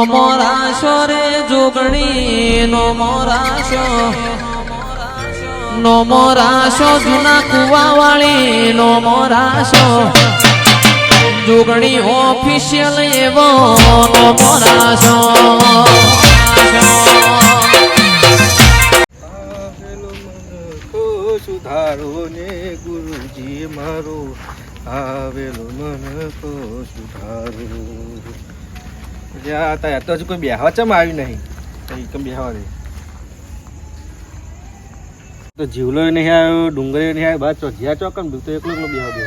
મોરાશો રે જોગણી નો મોરાશો, નો મોરાશો જૂના કુવા વાળી નો મોરાશો, જોગણી ઓફિશિયલ એવો નો મોરાશો. સુધારો ને ગુરુજી મારો આવેલો મન કો સુધારો. જ્યાં તો હજુ કોઈ બેહવા ચમ આવ્યું નહીં, કઈ બેહવા દે તો જીવલો નહીં આવ્યો, ડુંગરે નહીં આવ્યો, બાદ ચોધ્યા ચોકમ તો એકલો એકલો બેહવા દે.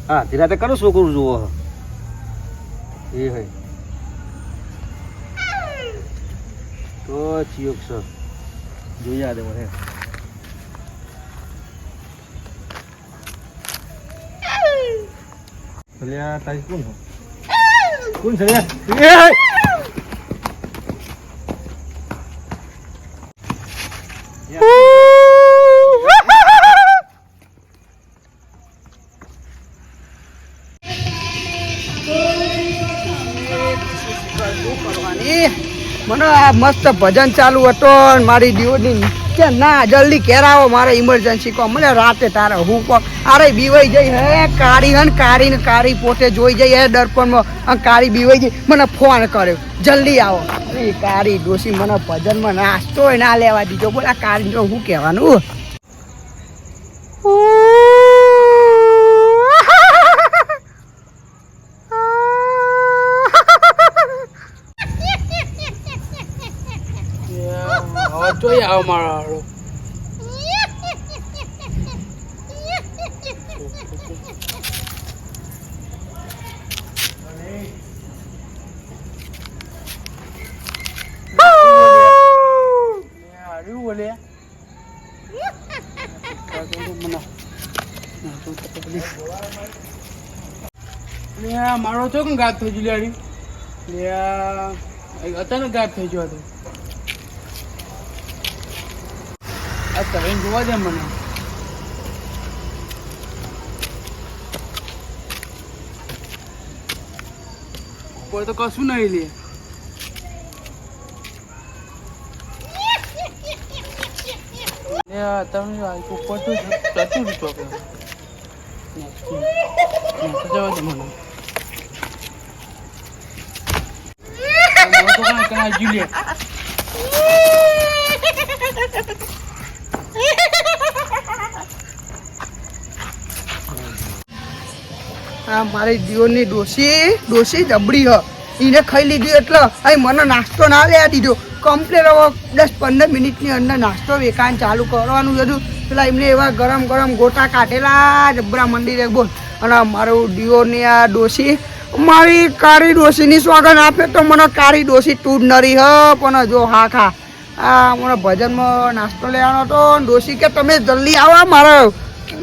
હા ધીરાતે કરું છોકરું જુઓ એ હોય તો ચિયોક સર જોઈ આદે મને. ભલ્યા તારી કોણ છે? કોણ છે? મને આ મસ્ત ભજન ચાલુ હતો મારી દીવની કે ના જલ્દી કેરાવો મારે ઇમરજન્સી કો મને રાતે તારે હું કો અરે બીવાઈ જઈ હે કારી હન કારી ને કારી પોતે જોઈ જઈ હે દર્પણમાં કારી બીવાઈ જઈ મને ફોન કર્યો જલ્દી આવો. અરે કારી ડોસી મને ભજનમાં નાસ્તો ના લેવા દીધો. બોલા કારી જો હું કહેવાનું જોઈએ આવો મારો મારો છો કે ગાત થઈ ગયું અચાનક ગાત થઈ ગયો હતો. આ તને જોવા દે મને. ઉપર તો કશું નહીં લે. તમે ઉપર તો જતું જ ચોકે જવા દે મને. આ મારી દીવની ડોસી જબડી હ એને ખાઈ લીધી એટલે અહીં મને નાસ્તો ના લેવા દીધો. કમ્પ્લેટ હવે 10-15 મિનિટની અંદર નાસ્તો વેકાણ ચાલુ કરવાનું હતું. પેલા એમને એવા ગરમ ગરમ ગોટા કાઢેલા જબરા મંદિરે બોલ. અને મારું દીવોની આ ડોસી મારી કાળી ડોસીની સોગન આપે તો મને કાળી ડોસી તું જ નરી હ. પણ જો હા ખા આ મને ભજનમાં નાસ્તો લેવાનો હતો. ડોસી કે તમે જલ્દી આવો મારે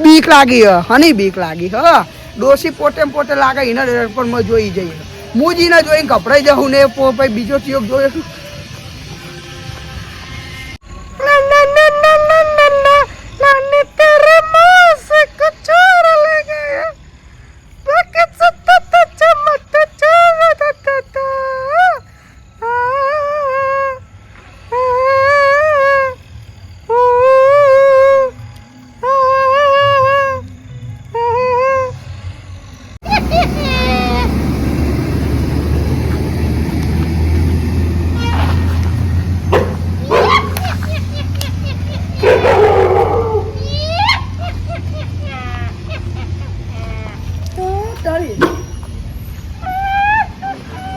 બીક લાગી હ હની બીક લાગી હ. ડોસી પોતે લાગે એને પણ મેં જોઈ જઈએ મુજીને જોઈને ગભરાઈ જાઉં ને પછી બીજો ચિયોક જોયો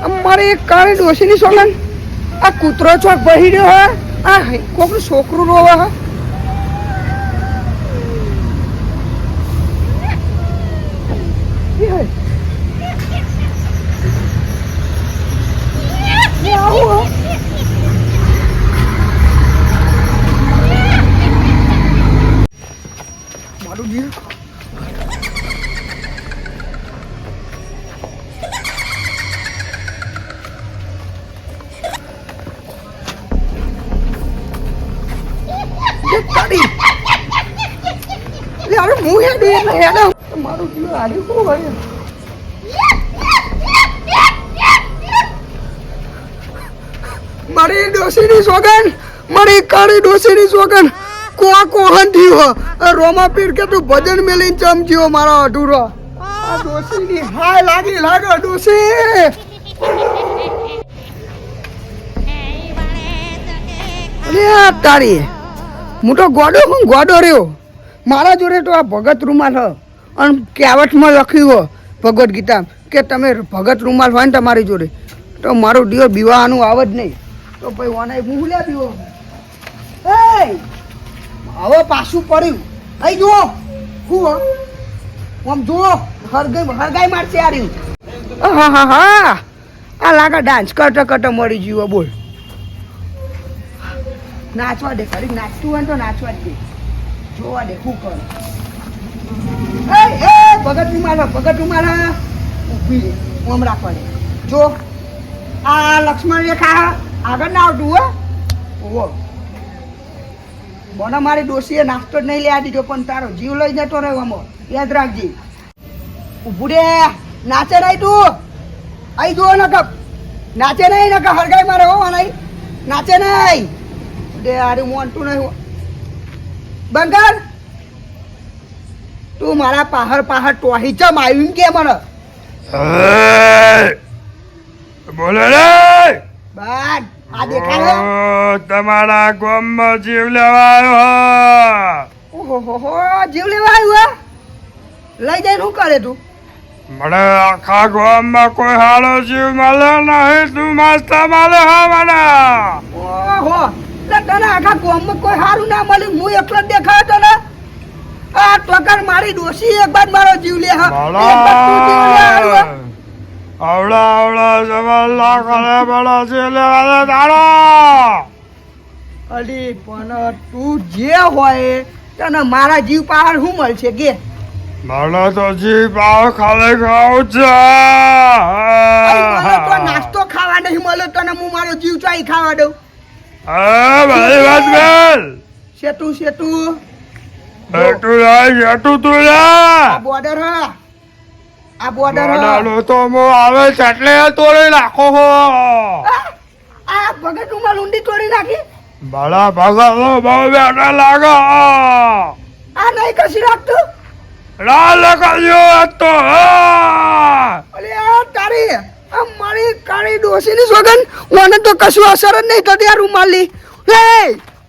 અમારી કાળી ડોસીની સોલન આ કૂતરો ચોક બહી રહ્યો હે. આ કોકનું છોકરું રોવા હે. મારું જીવ મારું જીવ હાર્યું શું હોય મારી ડોશીની સોગન મારી કાળી ડોશીની સોગન કોહન થયું રોમા પીર કે તું ભજન મેલીને ચમચ્યો મારો અઢૂરો આ ડોશીની હાય લાગે ડોશી અરે તારી હું તો ગોડો રહ્યો મારા જોડે તો આ ભગત રૂમાલ હ અને કહેવતમાં લખ્યું હો ભગવદ્ ગીતા કે તમે ભગત રૂમાલ હોય ને તમારી જોડે તો મારું દિયો બીવાનું આવે જ નહીં તો ભાઈ વાના હું લે બીવો એ હવે પાછું પડ્યું અહીં જુઓ હું આમ જુઓ હરગાઈ મારશે આ રહ્યું હા આ લાગે ડાન્સ કરતા મળી જીવો બોલ નાચવા દે ખરી નાચતું હોય તો નાચવા જ દે જોવા દે શું કરે એ ભગત રૂમાલ ઊભી ઓમ રાખવા દે જો આ લક્ષ્મણ રેખા આગળ ના આવતું હો મને મારી ડોશીએ નાસ્તો જ નહીં લેવા દીધો પણ તારો જીવ લઈ જતો રહ્યો આમાં યાદ રાખજે ઊભું રે નાચે નહીં તું અહીં જુઓ ને કપ નાચે નહીં ને હરગાઈ મારે હો નહીં નાચે નહીં દે આરે મોનતું નહીં બંગર તું મારા પહાડ ટોહી ચમ આવ્યું કે મને બોલો રે બાદ આ દેખાય તમારા ગામમાં જીવ લેવા આવ્યો ઓહો જીવ લેવા આવ્યો લઈ જઈને શું કરે તું મને આખા ગામમાં કોઈ હારો જીવ મળે નહીં તું મસ્ત મળે હા મને ઓહો તને આખા ગામમાં કોઈ સારું ના મળ્યું હું એકલો જ દેખાયો તને આ ટોકર મારી ડોશી એક બાદ મારો જીવ લે હા આવડા જમલ્લા કરે બળો જીવ લેવા તારો અલી પણ તું જે હોય તને મારા જીવ પાર શું મળશે કે મને તો જીવ પાવ ખાલી ખાવું છે તો નાસ્તો ખાવા નહીં મળે તને હું મારો જીવ ચાઈ ખાવા દઉં બધી વાત બેલ સેતું તું તું લે આ બોર્ડર આ બોર્ડર તો મો આવે એટલે તોડી નાખો હો આ ભગત ઉમર ઊંડી તોડી નાખી બડા ભગત બહુ બેઠા લાગે આ નહીં કશી રાખતું લાલ કર્યો તો અરે આ તારી આ મારી કાળી ડોશીની સોગન મને તો કશું અસર જ નહીં થતી આ રૂમાલી હે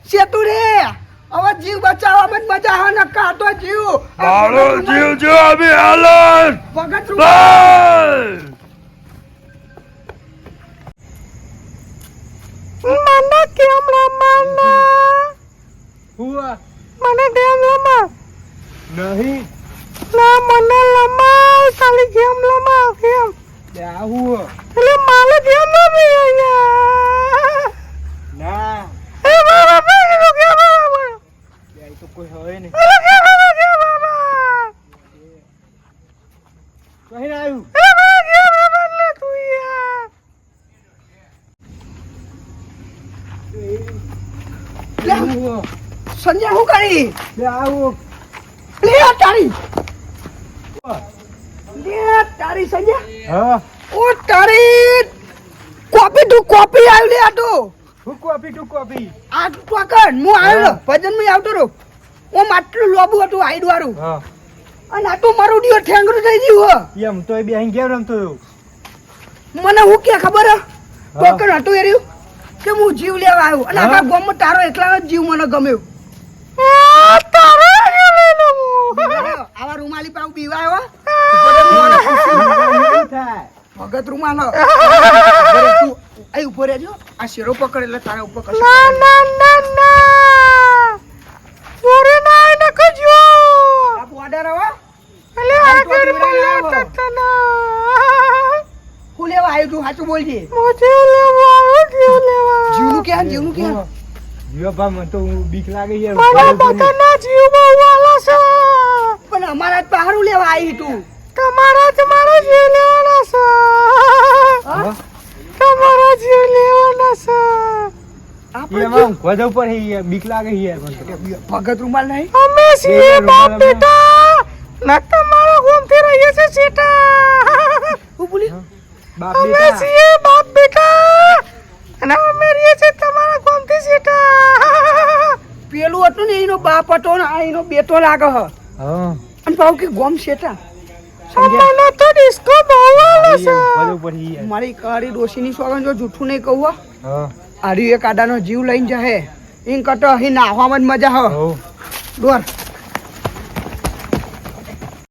સેતુ રે હવે જીવ બચાવવામાં જ મજા આવે ને કાતો જીવ મારો જીવ જો અભી હાલન ભગત રૂમાલ મને કેમ રમાના હુઆ મને કેમ રમા નહીં ના મને લમા ખાલી ગેમ લમા કેમ લે હુઆ એટલે મારે ગેમ રમી અહીંયા ના એ બાબા ભાઈ નો ગેમ રમા લે તો કોઈ હોય નહીં અરે ગેમ રમા કहीं ના આવ્યું એ બાબા ગેમ રમા લે તું યાર હુઆ સંજય હું કરી લે આવો લે તારી લે તારી સંજય હા ઓ તારી કોપી આવ્યું લે આ તો હું કોપી આ ટોકન હું આવ્યો ભજન માં આવતો રહો ઓ માટલું લોબુ હતું હાઈડ વાળું હા અને આ તો મારું ડીઓ ઠેંગરું થઈ ગયું એમ તો એ બે અહીં ગેમ રમતો હતો મને હું કે ખબર ટોકન હતું એ રહ્યું કે હું જીવ લેવા આવ્યો અને આખા ગામમાં તારો એકલાનો જ જીવ મને ગમ્યો આવા રૂમાલી પાઉ પીવા આવ્યો ભગત રૂમાલ તું અહીં ઉભો રહેજો આ શેરો પકડ એટલે તારા ઉપર કશું આ બોર્ડર હવે હું લેવા આવ્યો તું સાચું બોલજે જીવનું ક્યાં જીવા મને તો બીક લાગે યાર પણ અમારા જ પહાડું લેવા આવી તું તમારા જ મારો જીવ લેવાના છે તમારા જીવ લેવાના છે એમાં ઊંઘવા જવું પડે યાર બીક લાગે યાર મને તો. ભગત રૂમાલ નહીં અમે છીએ બાપ બેટા ના તમારો શેઠા હું બોલી બાપ અમે બેટા છીએ બાપ બેટા અને અમે રહીએ છીએ તમારા ગામથી શેઠા પેલું હતું ને એનો બાપ હતો ને આ એનો બેટો લાગે હ હા અને પાછું કે ગોમ શેઠા અમને તો ડિસ્કો બહુ આવે છે બધું પડી યાર મારી કાળી ડોશીની સોગન જો જૂઠું નહીં કહું હો. હા આર્યું એક આડાનો જીવ લઈને જશે એમ કરતો અહીં નાહવામાં જ મજા હ હો ડોર